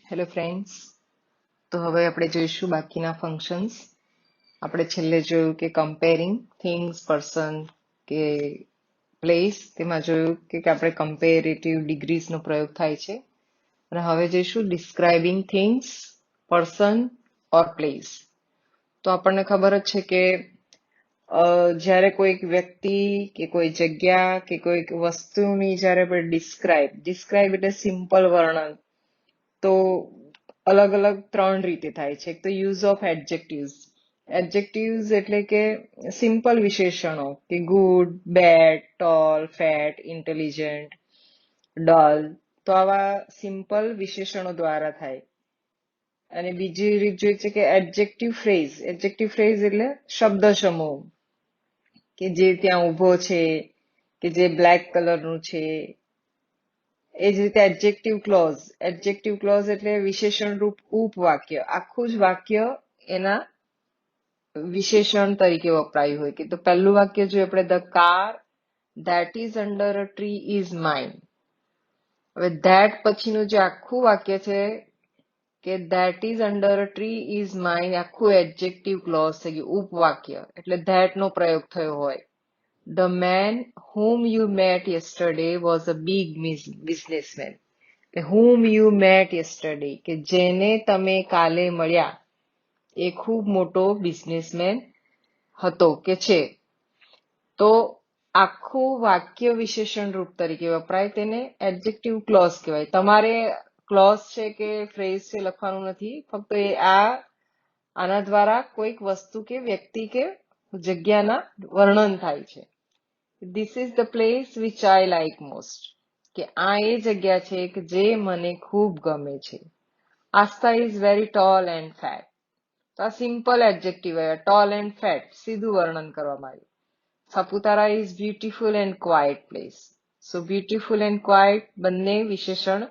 Hello friends, તો હવે આપણે જોઈશું બાકીના ફંક્શન્સ. આપણે છેલ્લે જોયું કે કમ્પેરિંગ થિંગ્સ, પર્સન કે પ્લેસ, તેમાં જોયું કે આપણે કમ્પેરેટિવ ડિગ્રીઝનો પ્રયોગ થાય છે. અને હવે જોઈશું ડિસ્ક્રાઇબિંગ થિંગ્સ, પર્સન ઓર પ્લેસ. તો આપણને ખબર જ છે કે જ્યારે કોઈક વ્યક્તિ કે કોઈ જગ્યા કે કોઈક વસ્તુની જ્યારે આપણે ડિસ્ક્રાઇબ એટલે સિમ્પલ વર્ણન, તો અલગ અલગ ત્રણ રીતે થાય છે. એક તો યુઝ ઓફ એડજેક્ટિવ્સ એટલે કે સિમ્પલ વિશેષણો કે good, bad, tall, fat, intelligent, dull. તો આવા સિમ્પલ વિશેષણો દ્વારા થાય. અને બીજી રીત જોઈએ છે કે એડજેક્ટિવ ફ્રેઝ એટલે શબ્દ સમૂહ, કે જે ત્યાં ઊભો છે, કે જે બ્લેક કલરનું છે. એ જ રીતે એડજેક્ટિવ ક્લોઝ એટલે વિશેષણ રૂપ ઉપવાક્ય, આખું જ વાક્ય એના વિશેષણ તરીકે વપરાયું હોય. કે તો પહેલું વાક્ય જોઈએ આપણે, the car that is under a tree is mine. હવે ધેટ પછીનું જે આખું વાક્ય છે કે that is under a tree is mine, આખું એડજેક્ટિવ ક્લોઝ થઈ ગયું, ઉપવાક્ય, એટલે ધેટ નો પ્રયોગ થયો હોય. The man whom you met yesterday was a big businessman. Whom you met yesterday, કે જેને તમે કાલે મળ્યા એ ખૂબ મોટો બિઝનેસમેન હતો કે છે. તો આખું વાક્ય વિશેષણ રૂપ તરીકે વપરાય, તેને એડજેક્ટિવ ક્લોઝ કહેવાય. તમારે ક્લોઝ છે કે ફ્રેઝ છે લખવાનું નથી, ફક્ત આના દ્વારા કોઈક વસ્તુ કે વ્યક્તિ કે જગ્યાના વર્ણન થાય છે. This is the place which I like most. કે આ એ જગ્યા છે કે જે મને ખૂબ ગમે છે. આસ્થા is very tall and fat. તો આ સિમ્પલ એડજેક્ટિવ આવ્યા, ટોલ એન્ડ ફેટ, સીધું વર્ણન કરવામાં આવ્યું. Saputara is beautiful and quiet place. So beautiful and quiet બંને વિશેષણ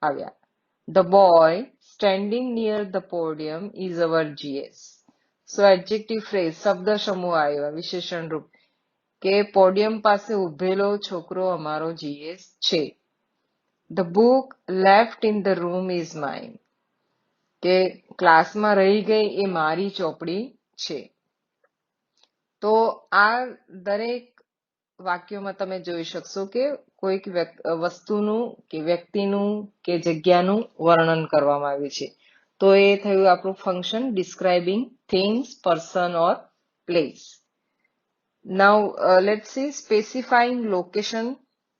આવ્યા. The boy standing near the podium is our GS. So adjective phrase, શબ્દ સમૂહ આવ્યા, વિશેષણ રૂપ, કે પોડિયમ પાસે ઉભેલો છોકરો અમારો GS છે. The book left in the room is mine. કે ક્લાસમાં રહી ગઈ એ મારી ચોપડી છે. તો આ દરેક વાક્યોમાં તમે જોઈ શકશો કે કોઈક વસ્તુનું કે વ્યક્તિનું કે જગ્યાનું વર્ણન કરવામાં આવ્યું છે. તો એ થયું આપણું function describing things, person or place. Now let's see specifying location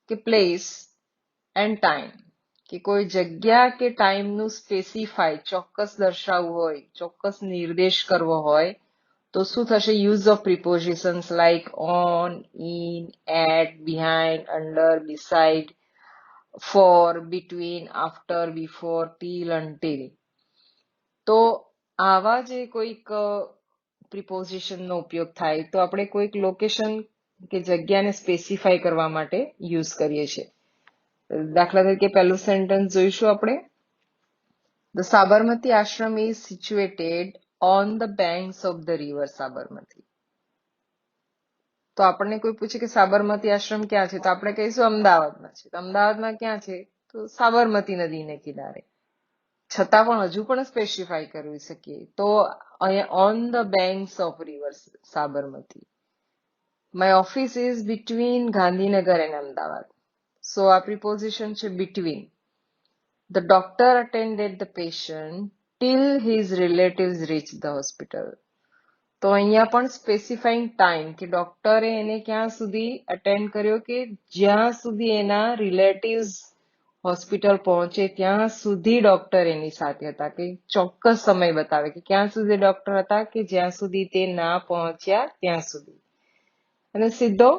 કે place and time. કે કોઈ જગ્યા કે ટાઈમનું સ્પેસિફાય, ચોક્કસ દર્શાવવું હોય, ચોક્કસ નિર્દેશ કરવો હોય, તો શું થશે? Use of prepositions like on, in, at, behind, under, beside, for, between, after, before, till, until. તો આવા જે કોઈક પ્રિપોઝિશનનો ઉપયોગ થાય તો આપણે કોઈક લોકેશન કે જગ્યાને સ્પેસિફાય કરવા માટે યુઝ કરીએ છીએ. દાખલા તરીકે પહેલું સેન્ટેન્સ જોઈશું આપણે. The Sabarmati ashram is situated on the banks of the river Sabarmati. તો આપણને કોઈ પૂછે કે સાબરમતી આશ્રમ ક્યાં છે, તો આપણે કહીશું અમદાવાદમાં છે. અમદાવાદમાં ક્યાં છે? તો સાબરમતી નદીને કિનારે. છતાં પણ હજુ પણ સ્પેસિફાય કરી શકીએ. તો અહીંયા on the banks of river Sabarmati. My office is between Gandhinagar and Ahmedabad. So આ પ્રિપોઝિશન છે between. The doctor attended the patient till his relatives reached the hospital. તો અહીંયા પણ સ્પેસિફાઈંગ ટાઈમ, કે ડોક્ટરે એને ક્યાં સુધી અટેન્ડ કર્યો, કે જ્યાં સુધી એના રિલેટિવ્સ હોસ્પિટલ પહોંચે ત્યાં સુધી ડોક્ટર એની સાથે હતા. કે ચોક્કસ સમય બતાવે કે ક્યાં સુધી ડોક્ટર હતા, કે જ્યાં સુધી તે ના પહોંચ્યા ત્યાં સુધી. અને સીધો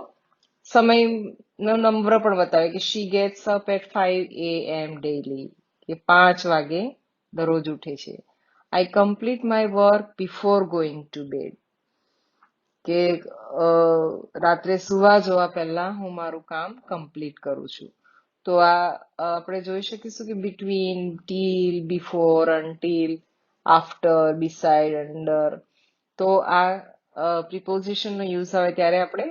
સમયનો નંબર પણ બતાવે કે she gets up at 5 AM daily, કે 5 વાગે દરરોજ ઉઠે છે. I complete my work before going to bed. કે રાત્રે સુવા જવા પહેલા હું મારું કામ કમ્પ્લીટ કરું છું. તો આ આપણે જોઈ શકીશું કે between, till, before, until, after, beside, under. તો આ પ્રિપોઝિશનનો યુઝ આવે ત્યારે આપણે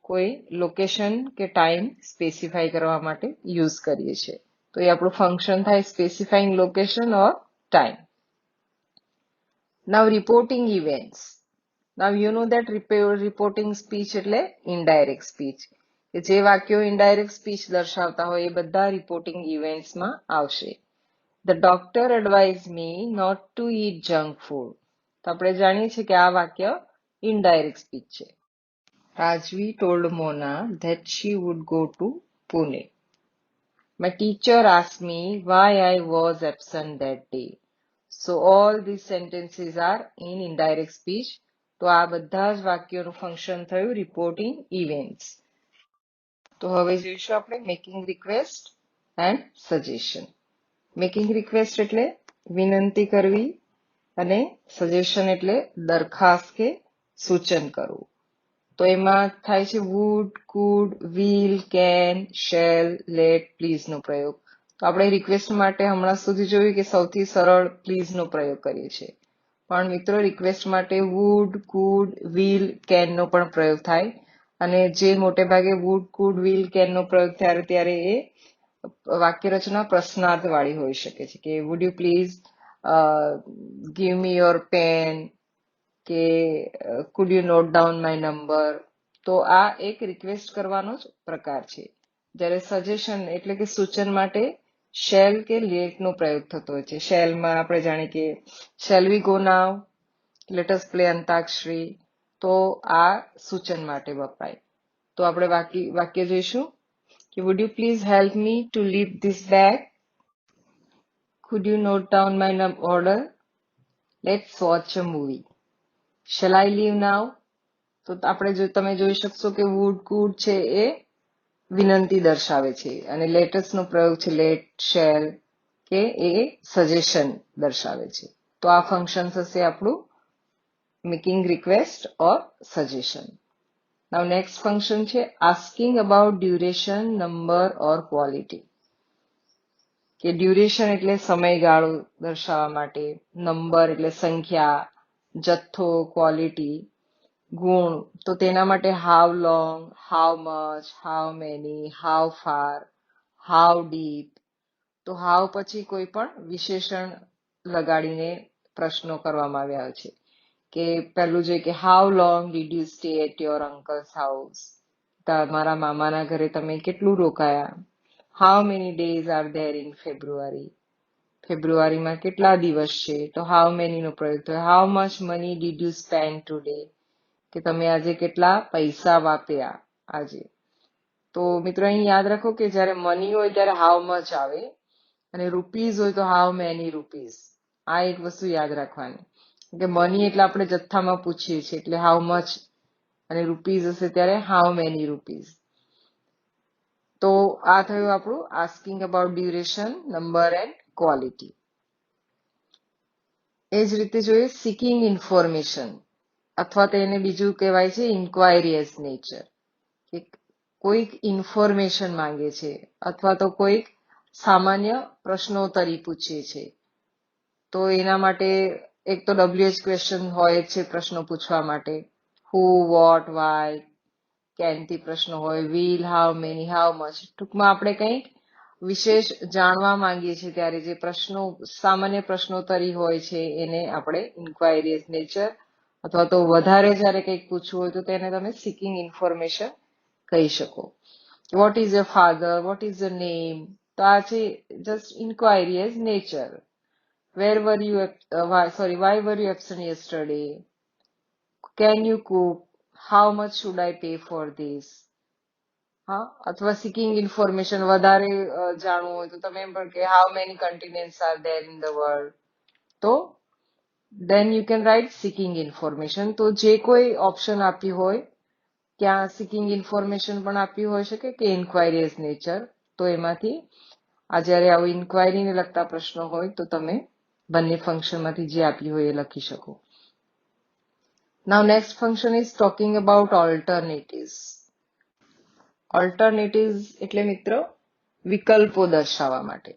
કોઈ લોકેશન કે ટાઈમ સ્પેસિફાય કરવા માટે યુઝ કરીએ છીએ. તો એ આપણું ફંક્શન થાય specifying location or time. Now reporting events. Now you know that reporting speech એટલે ઇનડાયરેક્ટ સ્પીચ. કે જે વાક્યો ઇનડાયરેક્ટ સ્પીચ દર્શાવતા હોય એ બધા રિપોર્ટિંગ ઇવેન્ટ્સમાં આવશે. The doctor advised me not to eat junk food. તો આપણે જાણીએ છીએ કે આ વાક્ય ઇનડાયરેક્ટ સ્પીચ છે. Rajvi told Mona that she would go to Pune. My teacher asked me why I was absent that day. So all these sentences are in indirect speech. તો આ બધા જ વાક્યોનું ફંક્શન થયું રિપોર્ટિંગ ઇવેન્ટ્સ. તો હવે જોઈશું આપણે making request and suggestion. Making request એટલે વિનંતી કરવી અને સજેશન એટલે દરખાસ્ત કે સૂચન કરવું. તો એમાં થાય છે would, could, will, can, shall, let, please નો પ્રયોગ. તો આપણે રિક્વેસ્ટ માટે હમણાં સુધી જોયું કે સૌથી સરળ પ્લીઝ નો પ્રયોગ કરીએ છીએ. પણ મિત્રો રિક્વેસ્ટ માટે wood, could, will, can no પણ પ્રયોગ થાય. અને જે મોટે ભાગે wood, could, will, can no પ્રયોગ થાય ત્યારે એ વાક્ય રચના પ્રશ્નાર્થ વાળી હોઈ શકે છે કે would you please give me your pen કે could you note down my number. તો આ એક રિક્વેસ્ટ કરવાનો જ પ્રકાર છે. જ્યારે સજેશન એટલે કે સૂચન માટે શેલ કે લેટ નો પ્રયોગ થતો હોય છે. શેલમાં આપણે જાણીએ કે shall we go now, let us play antakshari. તો આ સૂચન માટે વપરાય. તો આપણે વાક્ય જોઈશું કે would you please help me to lift this bag? Could you note down my order? Let's watch a movie. Shall I leave now? તો આપણે તમે જોઈ શકશો કે would, could છે એ વિનંતી દર્શાવે છે અને લેટસ નો પ્રયોગ છે લેટ, શેલ કે એ સજેશન દર્શાવે છે. તો આ ફંક્શન થશે આપણું મેકિંગ રિક્વેસ્ટ ઓર સજેશન. Now next function છે asking about duration, number or quality. કે ડ્યુરેશન એટલે સમયગાળો દર્શાવવા માટે, નંબર એટલે સંખ્યા, જથ્થો, ક્વોલિટી, ગુણ. તો તેના માટે how long, how much, how many, how far, how deep. તો હાઉ પછી કોઈ પણ વિશેષણ લગાડીને પ્રશ્નો કરવામાં આવ્યા છે. કે પહેલું જોઈએ કે how long did you stay at your uncle's house. તમારા મામાના ઘરે તમે કેટલું રોકાયા. How many days are there in February. ફેબ્રુઆરીમાં કેટલા દિવસ છે. તો હાઉ મેની નો પ્રયોગ થયો. How much money did you spend today. કે તમે આજે કેટલા પૈસા વાપર્યા આજે. તો મિત્રો અહીં યાદ રાખો કે જ્યારે મની હોય ત્યારે હાઉ મચ આવે અને રૂપીઝ હોય તો હાઉ મેની રૂપીઝ. આ એક વસ્તુ યાદ રાખવાની કે મની એટલે આપણે જથ્થામાં પૂછીએ છીએ એટલે હાઉ મચ અને રૂપીઝ હશે ત્યારે હાઉ મેની રૂપીઝ. તો આ થયું આપણું asking about duration, number and quality. એ જ રીતે જોઈએ સિકિંગ ઇન્ફોર્મેશન અથવા તેને બીજું કહેવાય છે ઇન્ક્વાયરી એઝ નેચર. કે કોઈક ઇન્ફોર્મેશન માંગે છે અથવા તો કોઈક સામાન્ય પ્રશ્નોત્તરી પૂછે છે. તો એના માટે એક તો WH ક્વેશ્ચન હોય છે પ્રશ્નો પૂછવા માટે. હુ, વોટ, વાય. કેનથી પ્રશ્નો હોય. Will, how many, how much. ટૂંકમાં આપણે કંઈક વિશેષ જાણવા માંગીએ છીએ ત્યારે જે પ્રશ્નો સામાન્ય પ્રશ્નોત્તરી હોય છે એને આપણે ઇન્ક્વાયરી એઝ નેચર અથવા તો વધારે જ્યારે કંઈક પૂછવું હોય તો તેને તમે સિકિંગ ઇન્ફોર્મેશન કહી શકો. What is your father, what is your name. તો આ છે just inquiry as nature. Where were you why were you absent yesterday. Can you cook, how much should I pay for this. હા, અથવા seeking information વધારે જાણવું હોય તો તમે એમ પણ કે how many continents are there in the world. તો then you can write seeking information. તો જે કોઈ ઓપ્શન આપ્યું હોય ત્યાં સિકિંગ ઇન્ફોર્મેશન પણ આપ્યું હોઈ શકે કે ઇન્ક્વાયરી એઝ નેચર. તો એમાંથી આ જ્યારે આવું ઇન્ક્વાયરીને લગતા પ્રશ્નો હોય તો તમે બંને ફંક્શનમાંથી જે આપ્યું હોય એ લખી શકો. Now next function is talking about alternatives. Alternatives એટલે મિત્રો વિકલ્પો દર્શાવવા માટે.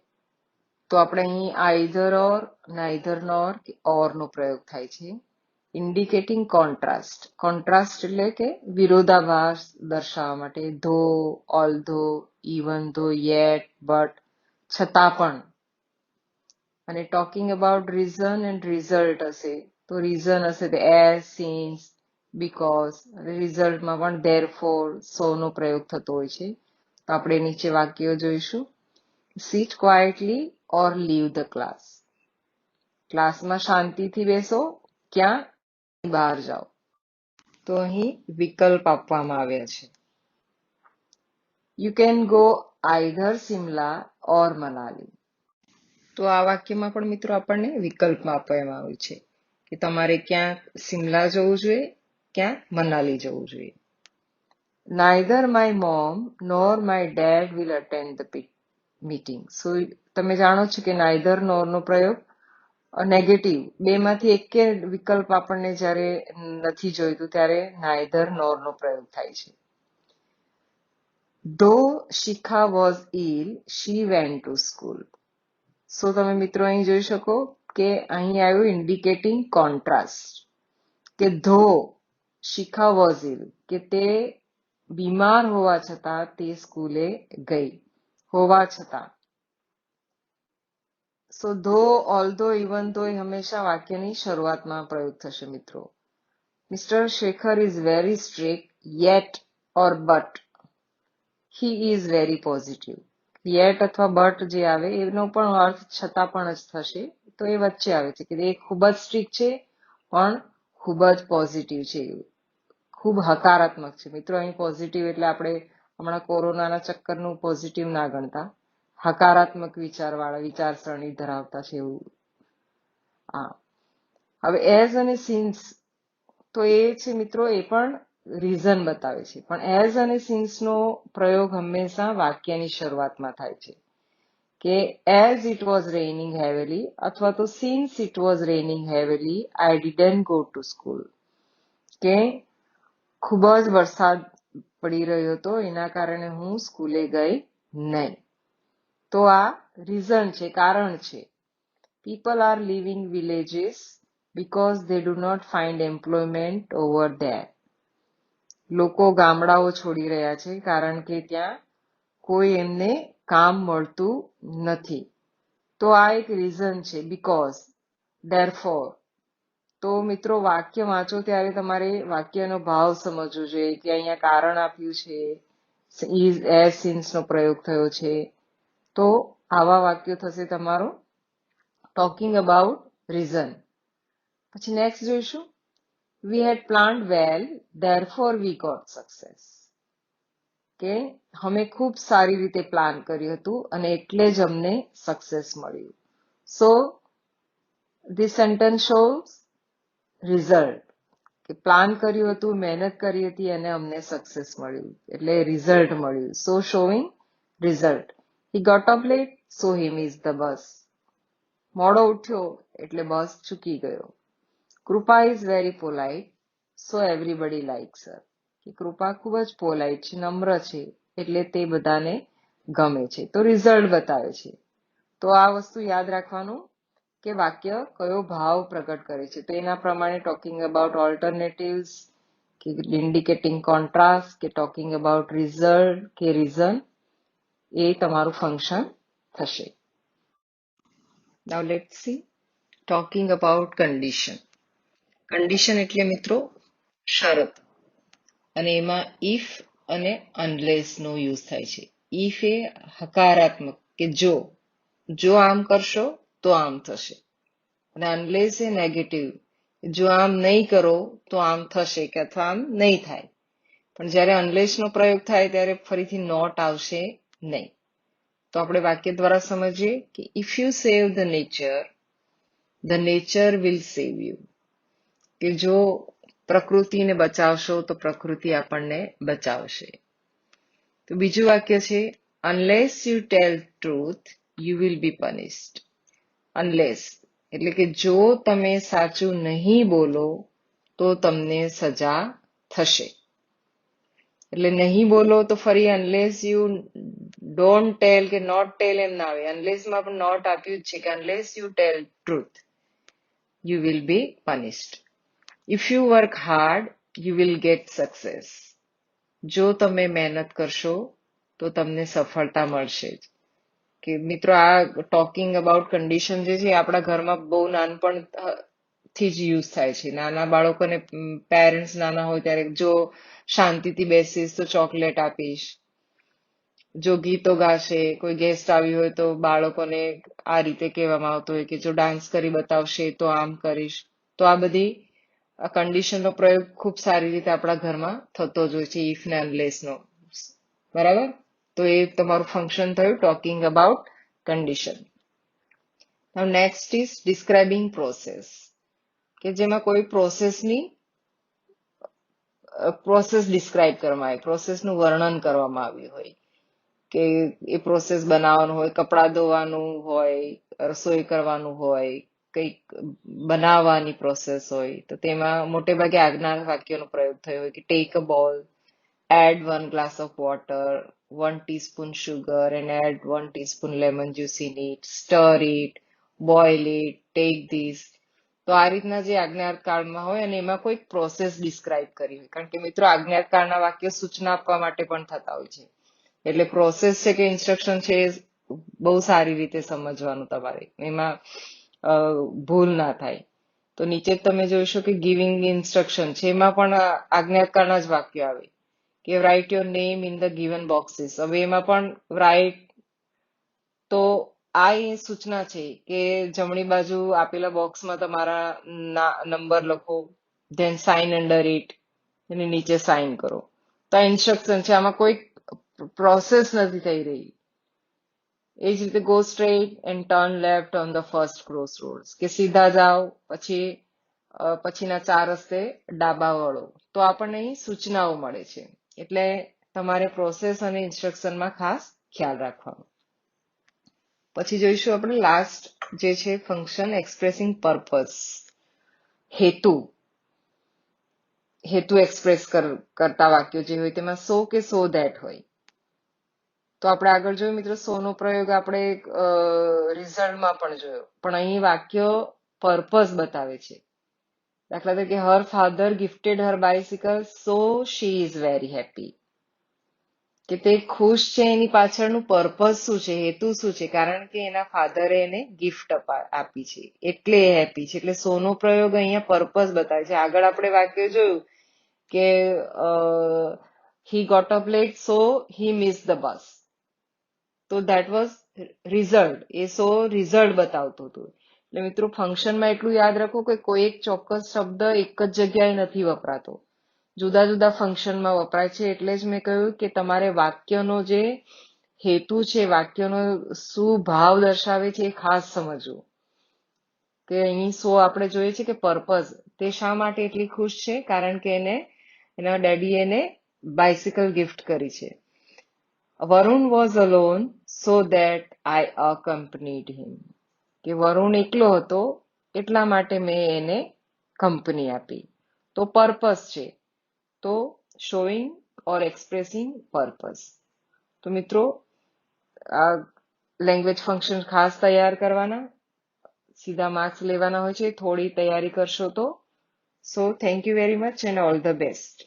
તો આપણે અહીં આઈધર ઓર, નાઈધર નોર કે ઓર નો પ્રયોગ થાય છે. Indicating contrast. કોન્ટ્રાસ્ટ એટલે કે વિરોધાભાસ દર્શાવવા માટે. ધો, ઓલ્ધો, ઇવન ધો, યેટ, બટ. છતાં પણ. અને talking about reason and result હશે તો રીઝન હશે તે એઝ, સિન્સ, બીકોઝ. રિઝલ્ટમાં પણ ધેરફોર, સો નો પ્રયોગ થતો હોય છે. તો આપણે નીચે વાક્યો જોઈશું. Sit quietly or leave the class. ક્લાસમાં શાંતિથી બેસો, ક્યાં બહાર જાઓ. તો અહીં વિકલ્પ આપવામાં આવ્યા છે. You can go either Shimla or Manali. તો આ વાક્યમાં પણ મિત્રો આપણને વિકલ્પમાં આપવામાં આવ્યું છે કે તમારે ક્યાં સિમલા જવું જોઈએ, ક્યાં મનાલી જવું જોઈએ. Neither my mom nor my dad will attend the meeting. So તમે જાણો છો કે neither nor નો પ્રયોગ નેગેટિવ, બેમાંથી એક વિકલ્પ આપણને જ્યારે નથી જોઈતું ત્યારે neither nor નો પ્રયોગ થાય છે. Though Shikha was ill, she went to school. સો તમે મિત્રો અહીં જોઈ શકો કે અહીં આવ્યું ઇન્ડિકેટિંગ કોન્ટ્રાસ્ટ કે ધો શિખા વોઝ ઇલ, કે તે બીમાર હોવા છતાં તે સ્કૂલે ગઈ, હોવા છતાં. સો ધો, ઓલ્ધો, ઇવન ધો એ હંમેશા વાક્યની શરૂઆતમાં પ્રયોગ થશે મિત્રો. Mister Shekhar is very strict, yet or but he is very positive. Yet અથવા બટ જે આવે એનો પણ અર્થ છતાં પણ જ થશે. તો એ વચ્ચે આવે છે કે એ ખૂબ જ સ્ટ્રિક્ટ છે પણ ખૂબ જ પોઝિટિવ છે, ખૂબ હકારાત્મક છે. મિત્રો અહીં પોઝિટિવ એટલે આપણે હમણાં કોરોનાના ચક્કરનું પોઝિટિવ ના ગણતા, હકારાત્મક વિચારવાળા, વિચારસરણી ધરાવતા છે એવું. હા, હવે એઝ અને સિન્સ તો એ છે મિત્રો, એ પણ રીઝન બતાવે છે. પણ એઝ અને સિન્સનો પ્રયોગ હંમેશા વાક્યની શરૂઆતમાં થાય છે કે એઝ ઇટ વોઝ રેઇનિંગ હેવીલી અથવા તો since it was રેઇનિંગ heavily I didn't go to school, કે ખૂબ જ વરસાદ પડી રહ્યો હતો એના કારણે હું સ્કૂલે ગઈ નહીં. તો આ રીઝન છે, કારણ છે. People are living villages because they do not find employment over there. લોકો ગામડાઓ છોડી રહ્યા છે કારણ કે ત્યાં કોઈ એમને કામ મળતું નથી. તો આ એક રીઝન છે, બીકોઝ, ધેરફોર. તો મિત્રો વાક્ય વાંચો ત્યારે તમારે વાક્યનો ભાવ સમજવો જોઈએ કે અહીંયા કારણ આપ્યું છે, ઇઝ, એઝ, સિન્સ નો પ્રયોગ થયો છે. તો આવા વાક્યો થશે તમારો ટોકિંગ અબાઉટ રીઝન. પછી નેક્સ્ટ જોઈશું. We had planned well, therefore we got success. કે અમે ખૂબ સારી રીતે પ્લાન કર્યું હતું અને એટલે જ અમને સક્સેસ મળ્યું. સો this sentence shows result, કે પ્લાન કર્યું હતું, મહેનત કરી હતી અને અમને સક્સેસ મળ્યું એટલે રિઝલ્ટ મળ્યું. So showing result. He got up late, so he missed the bus. મોડો ઉઠ્યો એટલે બસ ચૂકી ગયો. Kripa is very polite, so everybody likes her. કે કૃપા ખૂબ જ પોલાઇટ છે, નમ્ર છે એટલે તે બધાને ગમે છે. તો રિઝલ્ટ બતાવે છે. તો આ વસ્તુ યાદ રાખવાનું કે વાક્ય કયો ભાવ પ્રગટ કરે છે. તો એના પ્રમાણે ટોકિંગ અબાઉટ ઓલ્ટરનેટિવ્સ કે ઇન્ડિકેટિંગ કોન્ટ્રાસ્ટ કે ટોકિંગ અબાઉટ રિઝલ્ટ કે રીઝન એ તમારું ફંક્શન થશે. Now let's see talking about condition. Condition એટલે મિત્રો શરત, અને એમાં ઇફ અને અનલેસ નો યુઝ થાય છે. ઇફ એ હકારાત્મક કે જો આમ કરશો તો આમ થશે, અને અનલેસ એ નેગેટિવ, જો આમ નહીં કરો તો આમ થશે કે અથવા આમ નહીં થાય. પણ જ્યારે અનલેસ નો પ્રયોગ થાય ત્યારે ફરીથી નોટ આવશે નહીં. તો આપણે વાક્ય દ્વારા સમજીએ કે if you save the nature will save you. કે જો પ્રકૃતિને બચાવશો તો પ્રકૃતિ આપણને બચાવશે. તો બીજું વાક્ય છે unless you tell truth you will be punished. Unless એટલે કે જો તમે સાચું નહીં બોલો તો તમને સજા થશે. એટલે નહીં બોલો તો ફરી અનલેસ યુ ડોન્ટ ટેલ કે નોટ ટેલ એમ ના આવે. અનલેસમાં પણ નોટ આપ્યું જ છે કે unless you tell truth you will be punished. If you work hard, you will get success. જો તમે મહેનત કરશો તો તમને સફળતા મળશે જ. કે મિત્રો આ ટોકિંગ અબાઉટ કન્ડિશન જે છે એ આપણા ઘરમાં બહુ નાનપણથી જ યુઝ થાય છે. નાના બાળકોને પેરેન્ટ્સ નાના હોય ત્યારે જો શાંતિથી બેસીશ તો ચોકલેટ આપીશ, જો ગીતો ગાશે, કોઈ ગેસ્ટ આવ્યું હોય તો બાળકોને આ રીતે કહેવામાં આવતું હોય કે જો ડાન્સ કરી બતાવશે તો આમ કરીશ. તો આ બધી કન્ડિશનનો પ્રયોગ ખૂબ સારી રીતે આપણા ઘરમાં થતો જ હોય છે, ઇફ ને અનલેસનો. બરાબર? તો એ તમારું ફંક્શન થયું talking about condition. Now next is describing process, કે જેમાં કોઈ પ્રોસેસ ડિસ્ક્રાઇબ કરવામાં આવે, પ્રોસેસનું વર્ણન કરવામાં આવ્યું હોય, કે એ પ્રોસેસ બનાવવાનું હોય, કપડાં ધોવાનું હોય, રસોઈ કરવાનું હોય, કંઈક બનાવવાની પ્રોસેસ હોય, તો તેમાં મોટે ભાગે આજ્ઞા વાક્યનો પ્રયોગ થયો હોય કે ટેક અ બોલ, add 1 glass of water, 1 teaspoon sugar and add 1 teaspoon lemon juice in it, stir it, boil it, take this. તો આ રીતના જે આજ્ઞાકાળમાં હોય અને એમાં કોઈ પ્રોસેસ ડિસ્ક્રાઇબ કરી હોય, કારણ કે મિત્રો આજ્ઞાકાળના વાક્ય સૂચના આપવા માટે પણ થતા હોય છે. એટલે પ્રોસેસ છે કે ઇન્સ્ટ્રક્શન છે એ બહુ સારી રીતે સમજવાનું તમારે, એમાં ભૂલ ના થાય. તો નીચે તમે જોઈશો કે ગિવિંગ ઇન્સ્ટ્રક્શન છે, એમાં પણ આજ્ઞાકાળના જ વાક્યો આવે કે write your name in the given boxes. હવે એમાં પણ રાઇટ, તો આ એ સૂચના છે કે જમણી બાજુ આપેલા બોક્સમાં તમારા નંબર લખો, ધેન સાઇન અંડર ઇટ, એની નીચે સાઇન કરો. તો આ ઇન્સ્ટ્રક્શન છે, આમાં કોઈ પ્રોસેસ નથી થઈ રહી. એ જ રીતે go straight and turn left on the first cross rods, કે સીધા જાઓ પછીના 4 રસ્તે ડાબા વળો. તો આપણને અહીં સૂચનાઓ મળે છે. એટલે તમારે પ્રોસેસ અને ઇન્સ્ટ્રક્શનમાં ખાસ ખ્યાલ રાખવાનો. પછી જોઈશું આપણે લાસ્ટ જે છે ફંક્શન એક્સપ્રેસિંગ પર્પઝ, હેતુ એક્સપ્રેસ કરતા વાક્યો જે હોય તેમાં સો કે સો ધેટ હોય. તો આપણે આગળ જોયું મિત્રો, સો નો પ્રયોગ આપણે રિઝલ્ટમાં પણ જોયો, પણ અહીં વાક્ય પર્પઝ બતાવે છે. દાખલા તરીકે her father gifted her bicycle so she is very happy, કે તે ખુશ છે એની પાછળનું પર્પઝ શું છે, હેતુ શું છે, કારણ કે એના ફાધરે એને ગિફ્ટ આપી છે એટલે એ હેપી છે. એટલે સો નો પ્રયોગ અહીંયા પર્પઝ બતાવે છે. આગળ આપણે વાક્ય જોયું કે he got up late so he missed the bus, તો that was result, A so result બતાવતું હતું. એટલે મિત્રો ફંક્શનમાં એટલું યાદ રાખો કે કોઈ એક ચોક્કસ શબ્દ એક જ જગ્યાએ નથી વપરાતો, જુદા જુદા ફંક્શનમાં વપરાય છે. એટલે જ મેં કહ્યું કે તમારે વાક્યનો જે હેતુ છે, વાક્યનો શું ભાવ દર્શાવે છે એ ખાસ સમજવું. કે અહીં સો આપણે જોઈએ છે કે પર્પઝ, તે શા માટે એટલી ખુશ છે, કારણ કે એના ડેડીએ એને બાઇસિકલ ગિફ્ટ કરી છે. Varun was alone so that I accompanied him, કે વરુણ એકલો હતો એટલા માટે મેં એને કંપની આપી. તો પર્પઝ છે, તો શોઈંગ ઓર એક્સપ્રેસિંગ પર્પઝ. તો મિત્રો આ લેંગ્વેજ ફંક્શન ખાસ તૈયાર કરવાના, સીધા માર્ક્સ લેવાના હોય છે, થોડી તૈયારી કરશો તો. So thank you very much and all the best.